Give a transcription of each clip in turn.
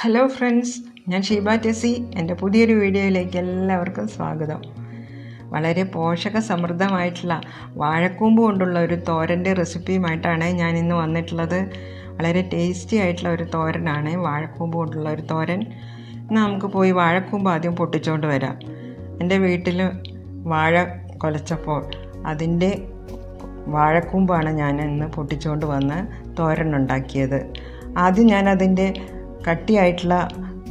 Hello friends, ഞാൻ ഷീബ ടെസി. എൻ്റെ പുതിയൊരു വീഡിയോയിലേക്ക് എല്ലാവർക്കും സ്വാഗതം. വളരെ പോഷക സമൃദ്ധമായിട്ടുള്ള വാഴക്കൂമ്പ് കൊണ്ടുള്ള ഒരു തോരൻ്റെ റെസിപ്പിയുമായിട്ടാണ് ഞാൻ ഇന്ന് വന്നിട്ടുള്ളത്. വളരെ ടേസ്റ്റി ആയിട്ടുള്ള ഒരു തോരനാണ് വാഴക്കൂമ്പ് കൊണ്ടുള്ള ഒരു തോരൻ. ഇന്ന് നമുക്ക് പോയി വാഴക്കൂമ്പ് ആദ്യം പൊട്ടിച്ചുകൊണ്ട് വരാം. എൻ്റെ വീട്ടിൽ വാഴ കുലച്ചപ്പോൾ അതിൻ്റെ വാഴക്കൂമ്പാണ് ഞാൻ ഇന്ന് പൊട്ടിച്ചുകൊണ്ട് വന്ന് തോരൻ ഉണ്ടാക്കിയത്. ആദ്യം ഞാൻ അതിൻ്റെ കട്ടിയായിട്ടുള്ള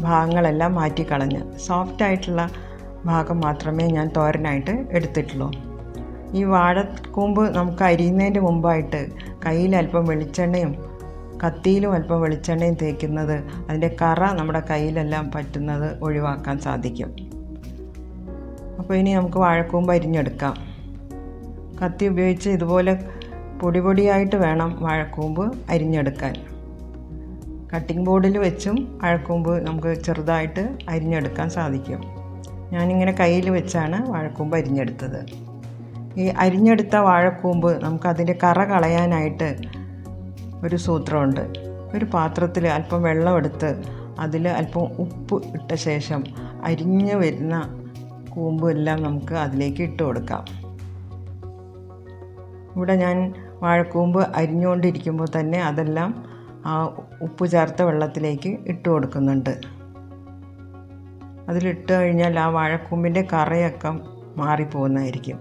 ഭാഗങ്ങളെല്ലാം മാറ്റിക്കളഞ്ഞ് സോഫ്റ്റായിട്ടുള്ള ഭാഗം മാത്രമേ ഞാൻ തോരനായിട്ട് എടുത്തിട്ടുള്ളൂ. ഈ വാഴക്കൂമ്പ് നമുക്ക് അരിയുന്നതിൻ്റെ മുമ്പായിട്ട് കയ്യിൽ അല്പം വെളിച്ചെണ്ണയും കത്തിയിലും അല്പം വെളിച്ചെണ്ണയും തേക്കുന്നത് അതിൻ്റെ കറ നമ്മുടെ കയ്യിലെല്ലാം പറ്റുന്നത് ഒഴിവാക്കാൻ സാധിക്കും. അപ്പോൾ ഇനി നമുക്ക് വാഴക്കൂമ്പ് അരിഞ്ഞെടുക്കാം. കത്തി ഉപയോഗിച്ച് ഇതുപോലെ പൊടിയായിട്ട് വേണം വാഴക്കൂമ്പ് അരിഞ്ഞെടുക്കാൻ. കട്ടിംഗ് ബോർഡിൽ വെച്ചും വാഴക്കൂമ്പ് നമുക്ക് ചെറുതായിട്ട് അരിഞ്ഞെടുക്കാൻ സാധിക്കും. ഞാനിങ്ങനെ കയ്യിൽ വെച്ചാണ് വാഴക്കൂമ്പ് അരിഞ്ഞെടുത്തത്. ഈ അരിഞ്ഞെടുത്ത വാഴക്കൂമ്പ് നമുക്കതിൻ്റെ കറ കളയാനായിട്ട് ഒരു സൂത്രമുണ്ട്. ഒരു പാത്രത്തിൽ അല്പം വെള്ളം എടുത്ത് അതിൽ അല്പം ഉപ്പ് ഇട്ട ശേഷം അരിഞ്ഞ് വരുന്ന കൂമ്പെല്ലാം നമുക്ക് അതിലേക്ക് ഇട്ട് കൊടുക്കാം. ഇവിടെ ഞാൻ വാഴക്കൂമ്പ് അരിഞ്ഞുകൊണ്ടിരിക്കുമ്പോൾ തന്നെ അതെല്ലാം ആ ഉപ്പ് ചേർത്ത വെള്ളത്തിലേക്ക് ഇട്ട് കൊടുക്കുന്നുണ്ട്. അതിലിട്ട് കഴിഞ്ഞാൽ ആ വാഴക്കൂമ്പിൻ്റെ കറയൊക്കെ മാറിപ്പോകുന്നതായിരിക്കും.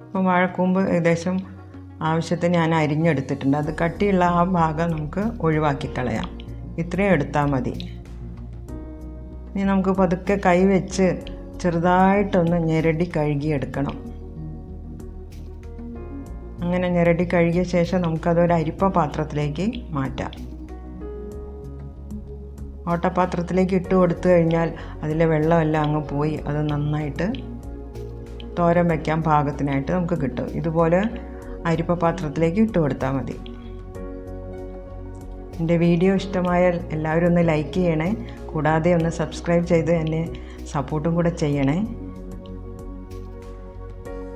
അപ്പം വാഴക്കൂമ്പ് ഏകദേശം ആവശ്യത്തിന് ഞാൻ അരിഞ്ഞെടുത്തിട്ടുണ്ട്. അത് കട്ടിയുള്ള ആ ഭാഗം നമുക്ക് ഒഴിവാക്കി കളയാം. ഇത്രയും എടുത്താൽ മതി. ഇനി നമുക്ക് പതുക്കെ കൈ വെച്ച് ചെറുതായിട്ടൊന്ന് ഞെരടി കഴുകിയെടുക്കണം. അങ്ങനെ ഞെരടി കഴുകിയ ശേഷം നമുക്കതൊരു അരിപ്പ പാത്രത്തിലേക്ക് മാറ്റാം. ഓട്ടപാത്രത്തിലേക്ക് ഇട്ട് കൊടുത്തു കഴിഞ്ഞാൽ അതിലെ വെള്ളമെല്ലാം അങ്ങ് പോയി അത് നന്നായിട്ട് തോരൻ വയ്ക്കാൻ പാകത്തിനായിട്ട് നമുക്ക് കിട്ടും. ഇതുപോലെ അരിപ്പ പാത്രത്തിലേക്ക് ഇട്ട് കൊടുത്താൽ മതി. എൻ്റെ വീഡിയോ ഇഷ്ടമായാൽ എല്ലാവരും ഒന്ന് ലൈക്ക് ചെയ്യണേ. കൂടാതെ ഒന്ന് സബ്സ്ക്രൈബ് ചെയ്ത് എന്നെ സപ്പോർട്ടും കൂടെ ചെയ്യണേ.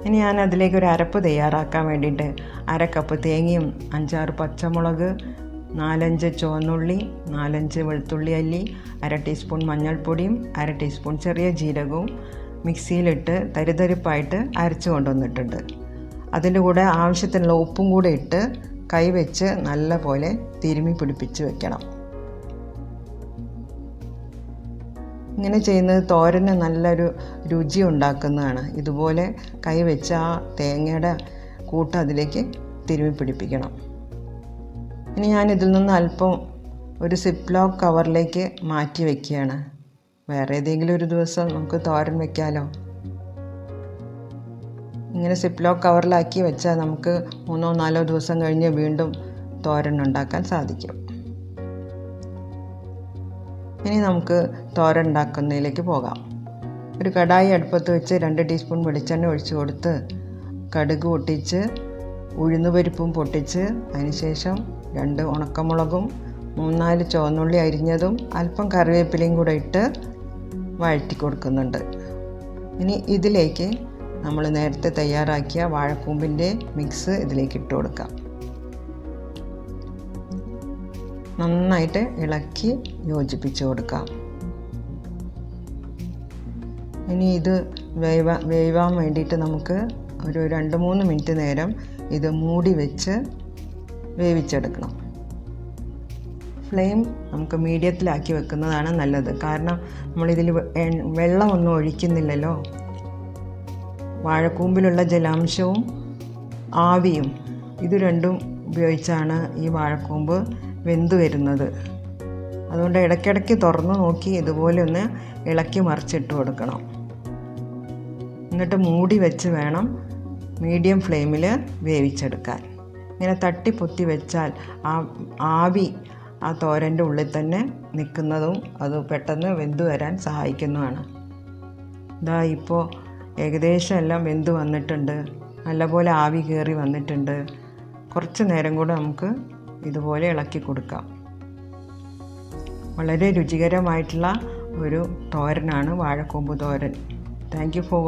ഇനി ഞാൻ അതിലേക്ക് ഒരു അരപ്പ് തയ്യാറാക്കാൻ വേണ്ടിയിട്ട് 1/2 കപ്പ് തേങ്ങയും 5-6 പച്ചമുളക്, 4-5 ചുവന്നുള്ളി, 4-5 വെളുത്തുള്ളി അല്ലി, 1/2 ടീസ്പൂൺ മഞ്ഞൾപ്പൊടിയും 1/2 ടീസ്പൂൺ ചെറിയ ജീരകവും മിക്സിയിലിട്ട് തരിതരിപ്പായിട്ട് അരച്ച് കൊണ്ടുവന്നിട്ടുണ്ട്. അതിൻ്റെ കൂടെ ആവശ്യത്തിനുള്ള ഉപ്പും കൂടെ ഇട്ട് കൈ വെച്ച് നല്ല പോലെ തിരുമ്മി പിടിപ്പിച്ച് വെക്കണം. ഇങ്ങനെ ചെയ്യുന്നത് തോരന് നല്ലൊരു രുചി ഉണ്ടാക്കുന്നതാണ്. ഇതുപോലെ കൈ വെച്ച് ആ തേങ്ങയുടെ കൂട്ട് അതിലേക്ക് തിരുമ്മി പിടിപ്പിക്കണം. ഇനി ഞാൻ ഇതിൽ നിന്ന് അല്പം ഒരു സിപ്ലോക്ക് കവറിലേക്ക് മാറ്റി വയ്ക്കുകയാണ്. വേറെ ഏതെങ്കിലും ഒരു ദിവസം നമുക്ക് തോരൻ വയ്ക്കാമല്ലോ. ഇങ്ങനെ സിപ്ലോക്ക് കവറിലാക്കി വെച്ചാൽ നമുക്ക് 3-4 ദിവസം കഴിഞ്ഞ് വീണ്ടും തോരൻ ഉണ്ടാക്കാൻ സാധിക്കും. ഇനി നമുക്ക് തോരൻ ഉണ്ടാക്കുന്നതിലേക്ക് പോകാം. ഒരു കടായി അടുപ്പത്ത് വെച്ച് 2 ടീസ്പൂൺ വെളിച്ചെണ്ണ ഒഴിച്ച് കൊടുത്ത് കടുക് പൊട്ടിച്ച് ഉഴുന്നുപരിപ്പും പൊട്ടിച്ച് അതിനുശേഷം 2 ഉണക്കമുളകും 3-4 ചുവന്നുള്ളി അരിഞ്ഞതും അല്പം കറിവേപ്പിലയും കൂടെ ഇട്ട് വഴറ്റി കൊടുക്കുന്നുണ്ട്. ഇനി ഇതിലേക്ക് നമ്മൾ നേരത്തെ തയ്യാറാക്കിയ വാഴക്കൂമ്പിൻ്റെ മിക്സ് ഇതിലേക്ക് ഇട്ട് കൊടുക്കാം. നന്നായിട്ട് ഇളക്കി യോജിപ്പിച്ച് കൊടുക്കാം. ഇനി ഇത് വേവാൻ വേണ്ടിയിട്ട് നമുക്ക് ഒരു 2-3 മിനിറ്റ് നേരം ഇത് മൂടി വെച്ച് വേവിച്ചെടുക്കണം. ഫ്ലെയിം നമുക്ക് മീഡിയത്തിലാക്കി വെക്കുന്നതാണ് നല്ലത്. കാരണം നമ്മളിതിൽ വെള്ളമൊന്നും ഒഴിക്കുന്നില്ലല്ലോ. വാഴക്കൂമ്പിലുള്ള ജലാംശവും ആവിയും ഇത് രണ്ടും ഉപയോഗിച്ചാണ് ഈ വാഴക്കൂമ്പ് വെന്ത് വരുന്നത്. അതുകൊണ്ട് ഇടയ്ക്കിടയ്ക്ക് തുറന്ന് നോക്കി ഇതുപോലെ ഒന്ന് ഇളക്കി മറിച്ചിട്ട് കൊടുക്കണം. എന്നിട്ട് മൂടി വെച്ച് വേണം മീഡിയം ഫ്ലെയിമിൽ വേവിച്ചെടുക്കാൻ. ഇങ്ങനെ തട്ടിപ്പൊത്തി വെച്ചാൽ ആ ആവി ആ തോരൻ്റെ ഉള്ളിൽ തന്നെ നിൽക്കുന്നതും അത് പെട്ടെന്ന് വെന്ത് വരാൻ സഹായിക്കുന്നതാണ്. ഇതാ ഇപ്പോൾ ഏകദേശം എല്ലാം വെന്ത് വന്നിട്ടുണ്ട്. നല്ലപോലെ ആവി കയറി വന്നിട്ടുണ്ട്. കുറച്ച് നേരം കൂടെ നമുക്ക് ഇതുപോലെ ഇളക്കി കൊടുക്കാം. വളരെ രുചികരമായിട്ടുള്ള ഒരു തോരനാണ് വാഴക്കൂമ്പ് തോരൻ. Thank you four